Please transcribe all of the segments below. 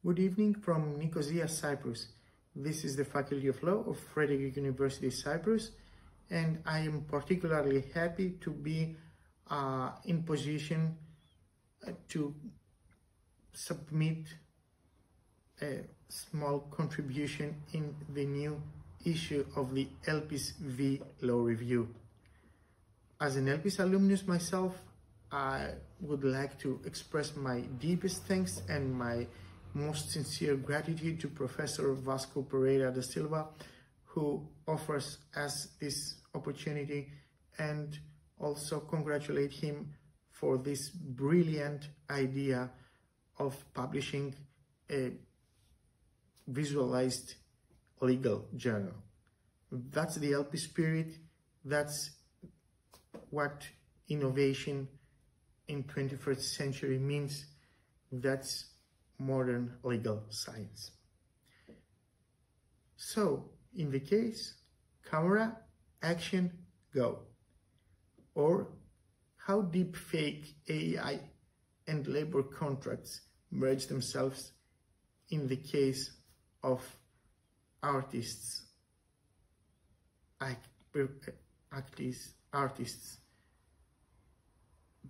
Good evening from Nicosia, Cyprus. This is the Faculty of Law of Frederick University, Cyprus, and I am particularly happy to be in position to submit a small contribution in the new issue of the LPIS V Law Review. As an LPIS alumnus myself, I would like to express my deepest thanks and my most sincere gratitude to Professor Vasco Pereira da Silva, who offers us this opportunity, and also congratulate him for this brilliant idea of publishing a visualized legal journal. That's the LP spirit. That's what innovation in 21st century means. That's modern legal science. So, in the case, camera, action, go. Or how deepfake AI and labor contracts merge themselves in the case of artists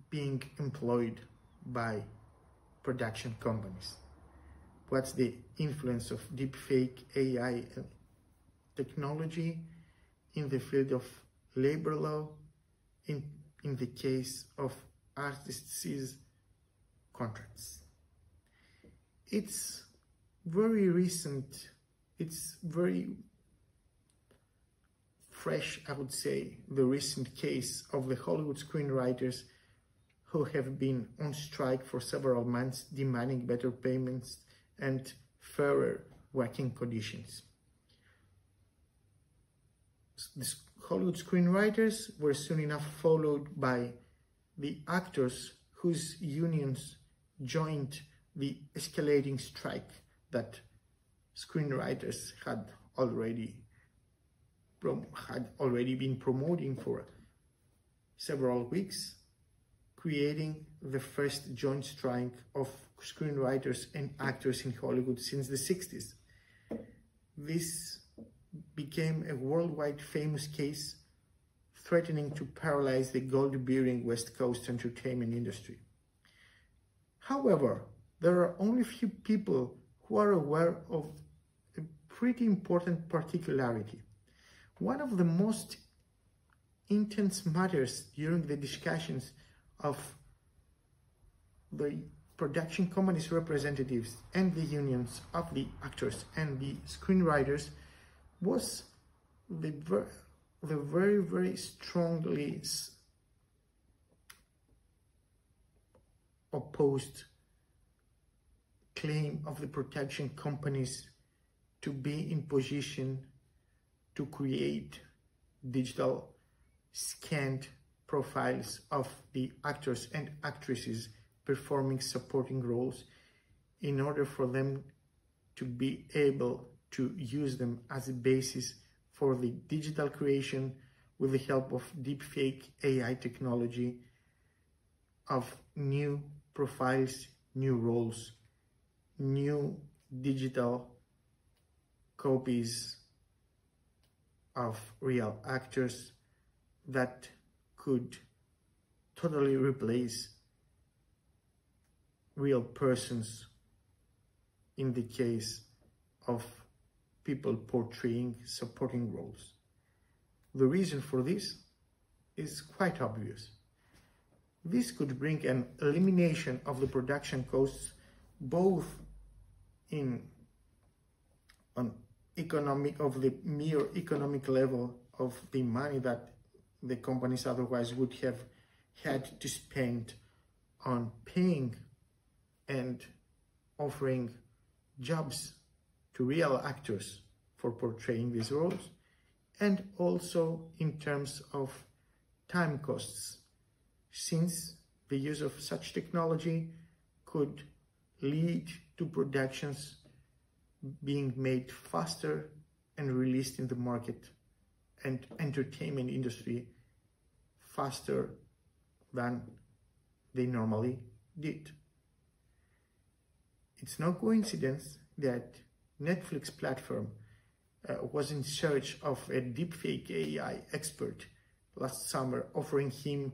being employed by production companies. What's the influence of deepfake AI technology in the field of labor law in the case of artists' contracts? It's very recent, it's very fresh, I would say, the recent case of the Hollywood screenwriters who have been on strike for several months, demanding better payments and fairer working conditions. The Hollywood screenwriters were soon enough followed by the actors whose unions joined the escalating strike that screenwriters had already been promoting for several weeks, creating the first joint strike of screenwriters and actors in Hollywood since the 60s. This became a worldwide famous case, threatening to paralyze the gold-bearing West Coast entertainment industry. However, there are only few people who are aware of a pretty important particularity. One of the most intense matters during the discussions of the production companies' representatives and the unions of the actors and the screenwriters was the very strongly opposed claim of the production companies to be in position to create digital scanned profiles of the actors and actresses performing supporting roles in order for them to be able to use them as a basis for the digital creation with the help of deepfake AI technology of new profiles, new roles, new digital copies of real actors that could totally replace real persons in the case of people portraying supporting roles. The reason for this is quite obvious. This could bring an elimination of the production costs, both on the mere economic level of the money that the companies otherwise would have had to spend on paying and offering jobs to real actors for portraying these roles, and also in terms of time costs, since the use of such technology could lead to productions being made faster and released in the market and entertainment industry faster than they normally did. It's no coincidence that Netflix platform was in search of a deepfake AI expert last summer, offering him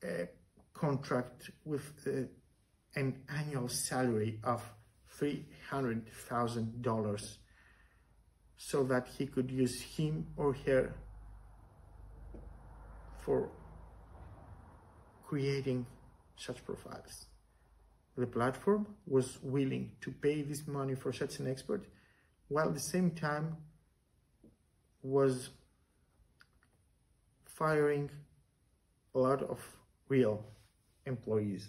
a contract with an annual salary of $300,000 so that he could use him or her for creating such profiles. The platform was willing to pay this money for such an expert, while at the same time was firing a lot of real employees.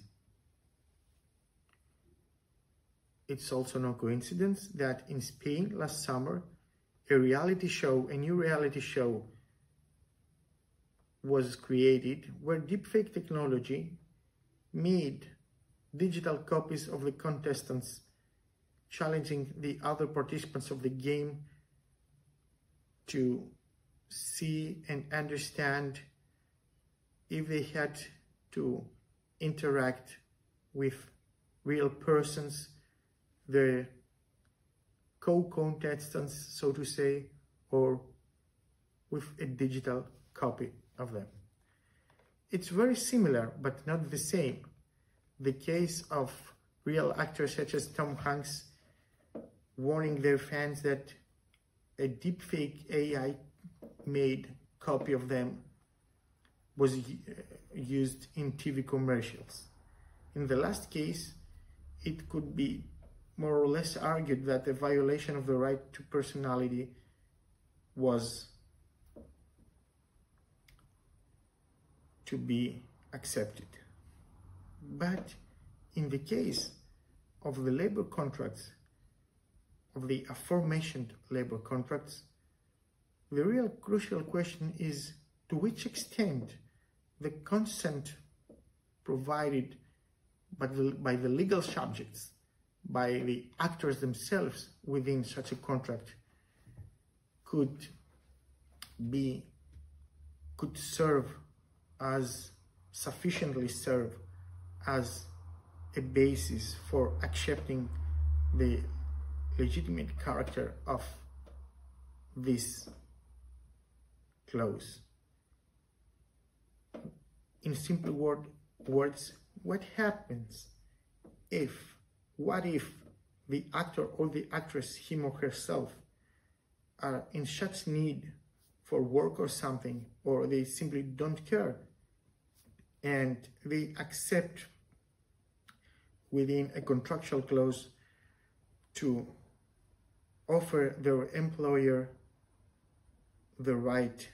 It's also no coincidence that in Spain last summer, a new reality show was created where deepfake technology made digital copies of the contestants, challenging the other participants of the game to see and understand if they had to interact with real persons, their co-contestants, so to say, or with a digital copy of them. It's very similar, but not the same. The case of real actors such as Tom Hanks warning their fans that a deepfake AI-made copy of them was used in TV commercials. In the last case, it could be more or less argued that the violation of the right to personality was to be accepted. But in the case of the labor contracts, of the aforementioned labor contracts, the real crucial question is to which extent the consent provided by the legal subjects, by the actors themselves within such a contract could sufficiently serve as a basis for accepting the legitimate character of this clause. In simple words, what happens what if the actor or the actress, him or herself, are in such need for work or something, or they simply don't care, and they accept within a contractual clause to offer their employer the right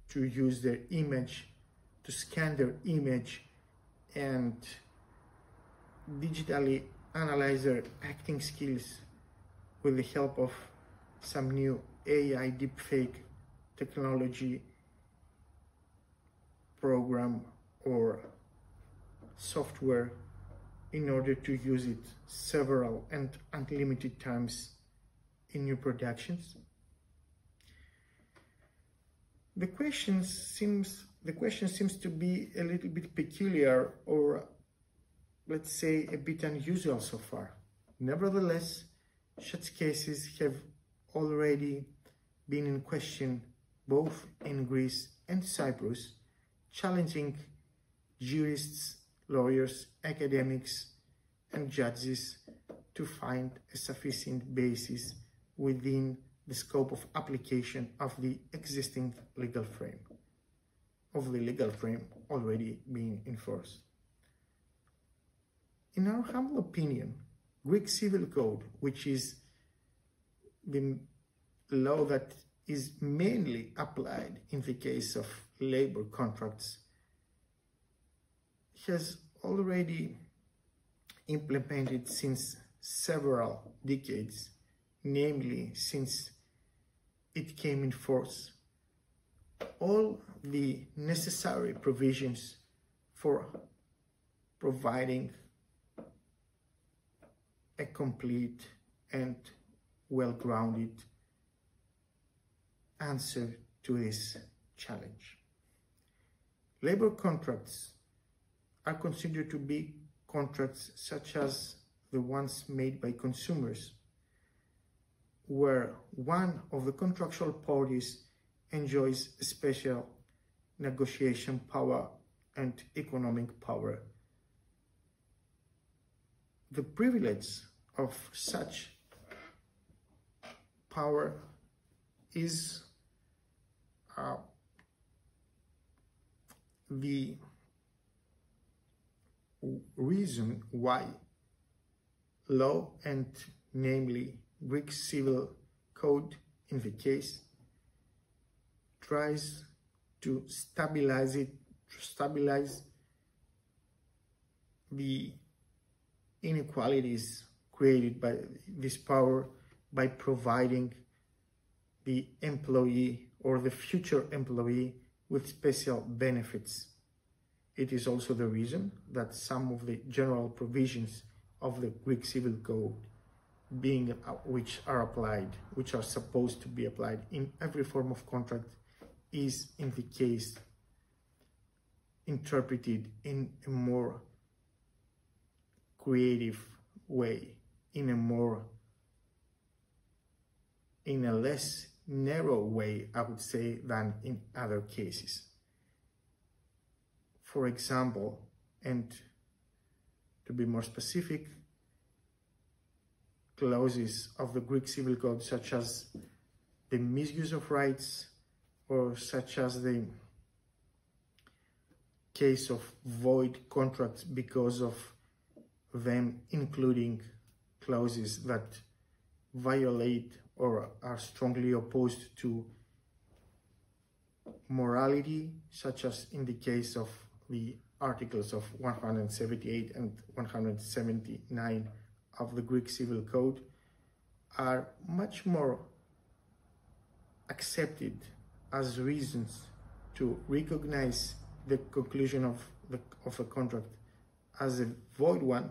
to use their image, to scan their image and digitally analyze their acting skills with the help of some new AI deepfake technology program or software in order to use it several and unlimited times in new productions. The question seems to be a little bit peculiar, or let's say a bit unusual so far. Nevertheless, such cases have already been in question both in Greece and Cyprus, challenging jurists, lawyers, academics, and judges to find a sufficient basis within the scope of application of the existing legal frame, already being in force. In our humble opinion, Greek Civil Code, which is the law that is mainly applied in the case of labor contracts, has already implemented since several decades, namely since it came in force, all the necessary provisions for providing a complete and well-grounded answer to this challenge. Labor contracts are considered to be contracts such as the ones made by consumers, where one of the contractual parties enjoys special negotiation power and economic power. The privilege of such power is the reason why law, and namely Greek civil code in the case, tries to stabilize the inequalities created by this power by providing the employee or the future employee with special benefits. It is also the reason that some of the general provisions of the Greek Civil Code which are supposed to be applied in every form of contract, is in the case interpreted in a more creative way, in a less narrow way, I would say, than in other cases. For example, and to be more specific, clauses of the Greek Civil Code, such as the misuse of rights, or such as the case of void contracts because of them including clauses that violate or are strongly opposed to morality, such as in the case of the articles of 178 and 179 of the Greek Civil Code, are much more accepted as reasons to recognize the conclusion of a contract as a void one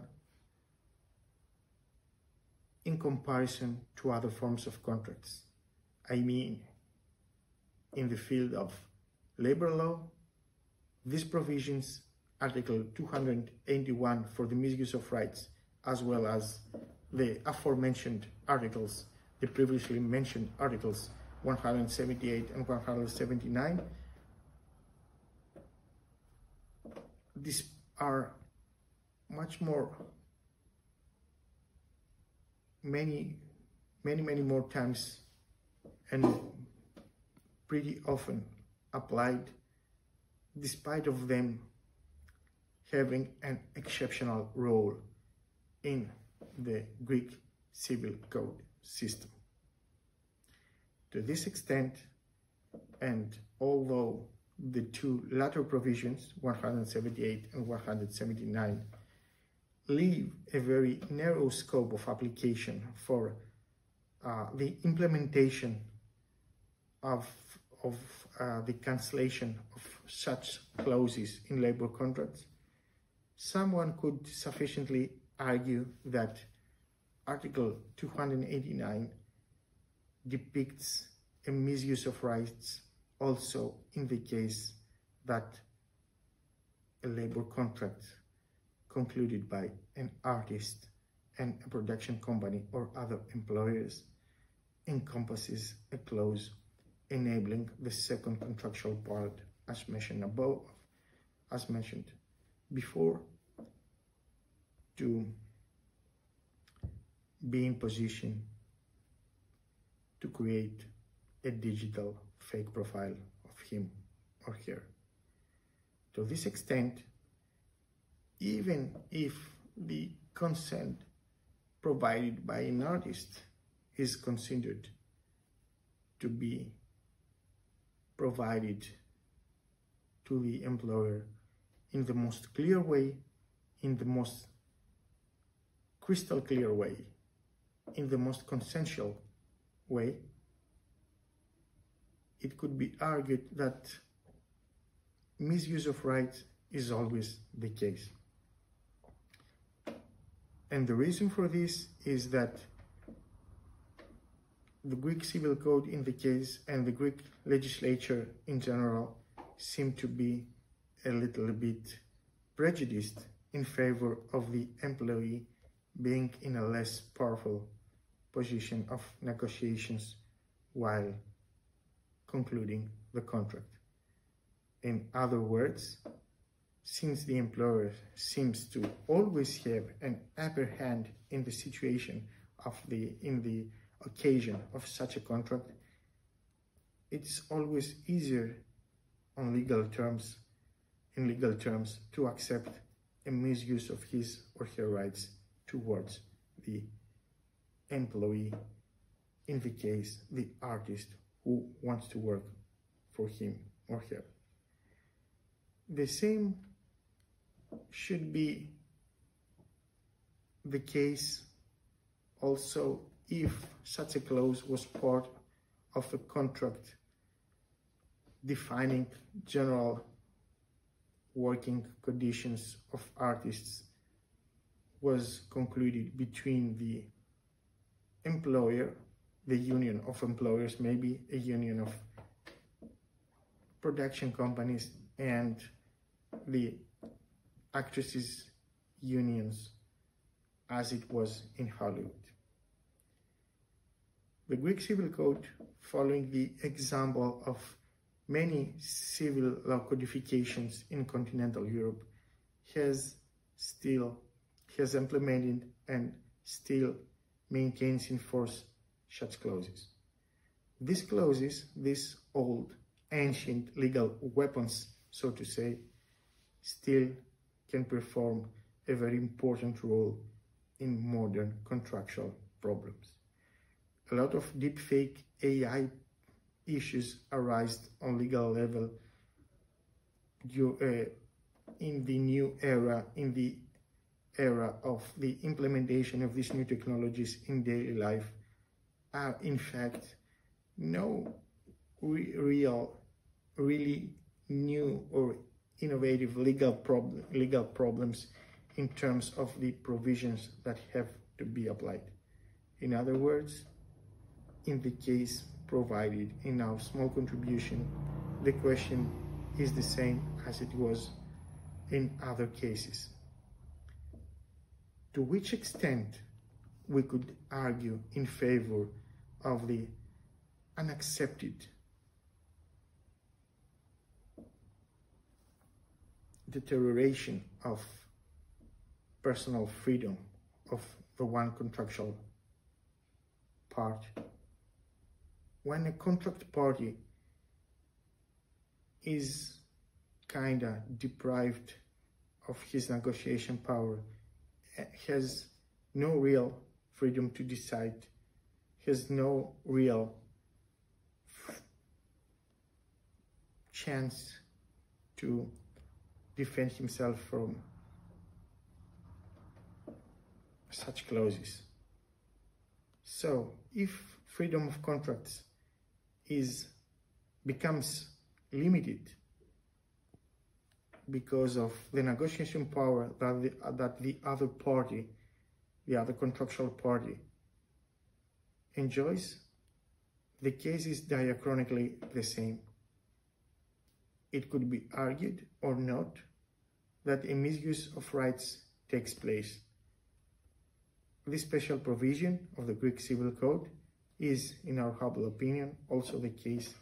in comparison to other forms of contracts. I mean, in the field of labor law, these provisions, Article 281 for the misuse of rights, as well as the aforementioned articles, the previously mentioned articles 178 and 179, these are much more, many more times and pretty often applied, despite of them having an exceptional role in the Greek Civil Code system. To this extent, and although the two latter provisions, 178 and 179, leave a very narrow scope of application for the implementation of the cancellation of such clauses in labor contracts, someone could sufficiently argue that Article 289 depicts a misuse of rights also in the case that a labor contract concluded by an artist and a production company or other employers encompasses a clause enabling the second contractual part, as mentioned above, as mentioned before, to be in position to create a digital fake profile of him or her. To this extent, even if the consent provided by an artist is considered to be provided to the employer in the most clear way, in the most crystal clear way, in the most consensual way, it could be argued that misuse of rights is always the case. And the reason for this is that the Greek Civil Code in the case and the Greek legislature in general seem to be a little bit prejudiced in favor of the employee being in a less powerful position of negotiations while concluding the contract. In other words, since the employer seems to always have an upper hand in the situation in the occasion of such a contract, it's always easier in legal terms to accept a misuse of his or her rights towards the employee, in the case the artist who wants to work for him or her. The same should be the case also if such a clause was part of a contract defining general working conditions of artists was concluded between the employer, the union of employers, maybe a union of production companies, and the actresses' unions, as it was in Hollywood. The Greek Civil Code, following the example of many civil law codifications in continental Europe, has implemented and still maintains in force such clauses. These clauses, these old, ancient legal weapons, so to say, still can perform a very important role in modern contractual problems. A lot of deepfake AI issues arise on legal level in the new era, in the era of the implementation of these new technologies in daily life, are in fact no really new or innovative legal problems in terms of the provisions that have to be applied. In other words, in the case provided in our small contribution, the question is the same as it was in other cases. To which extent we could argue in favor of the unaccepted deterioration of personal freedom of the one contractual part, when a contract party is kinda deprived of his negotiation power, has no real freedom to decide, has no real chance to defend himself from such clauses. So if freedom of contracts becomes limited because of the negotiation power that the other party, the other contractual party, enjoys, the case is diachronically the same. It could be argued or not that a misuse of rights takes place. This special provision of the Greek Civil Code is, in our humble opinion, also the case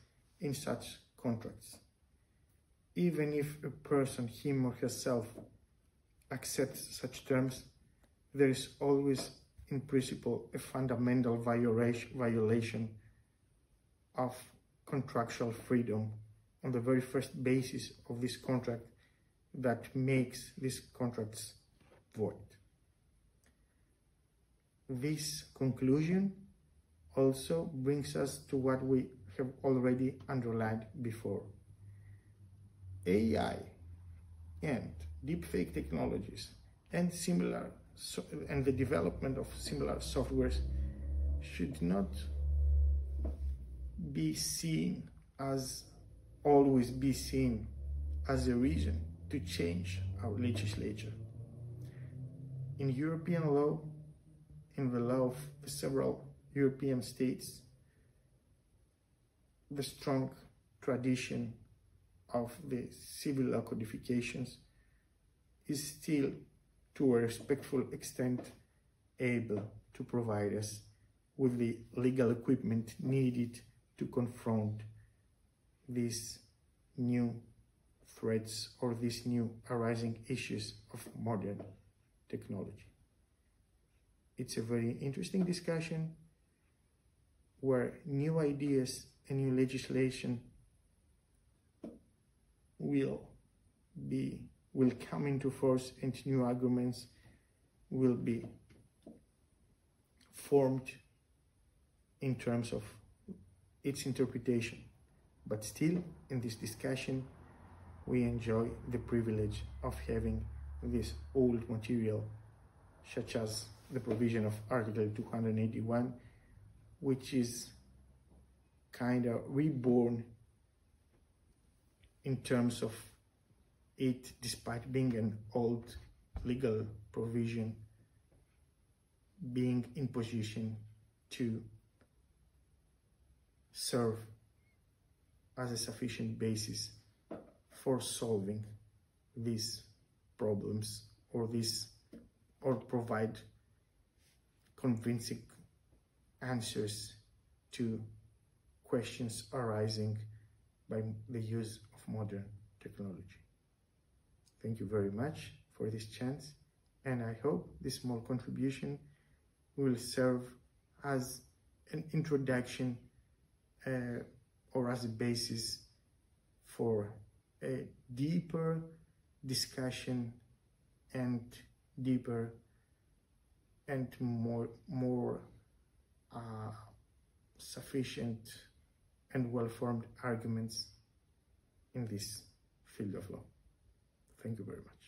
in such contracts. Even if a person, him or herself, accepts such terms, there is always, in principle, a fundamental violation of contractual freedom on the very first basis of this contract that makes these contracts void. This conclusion also brings us to what we have already underlined before. AI and deepfake technologies and the development of similar softwares should not be seen as a reason to change our legislature. In European law, in the law of the several European states, the strong tradition of the civil law codifications is still, to a respectful extent, able to provide us with the legal equipment needed to confront these new threats or these new arising issues of modern technology. It's a very interesting discussion where new ideas and new legislation will come into force, and new arguments will be formed in terms of its interpretation. But still, in this discussion, we enjoy the privilege of having this old material, such as the provision of Article 281, which is kind of reborn in terms of it, despite being an old legal provision, being in position to serve as a sufficient basis for solving these problems or provide convincing answers to questions arising by the use of modern technology. Thank you very much for this chance, and I hope this small contribution will serve as an introduction or as a basis for a deeper discussion and deeper and more sufficient and well-formed arguments in this field of law. Thank you very much.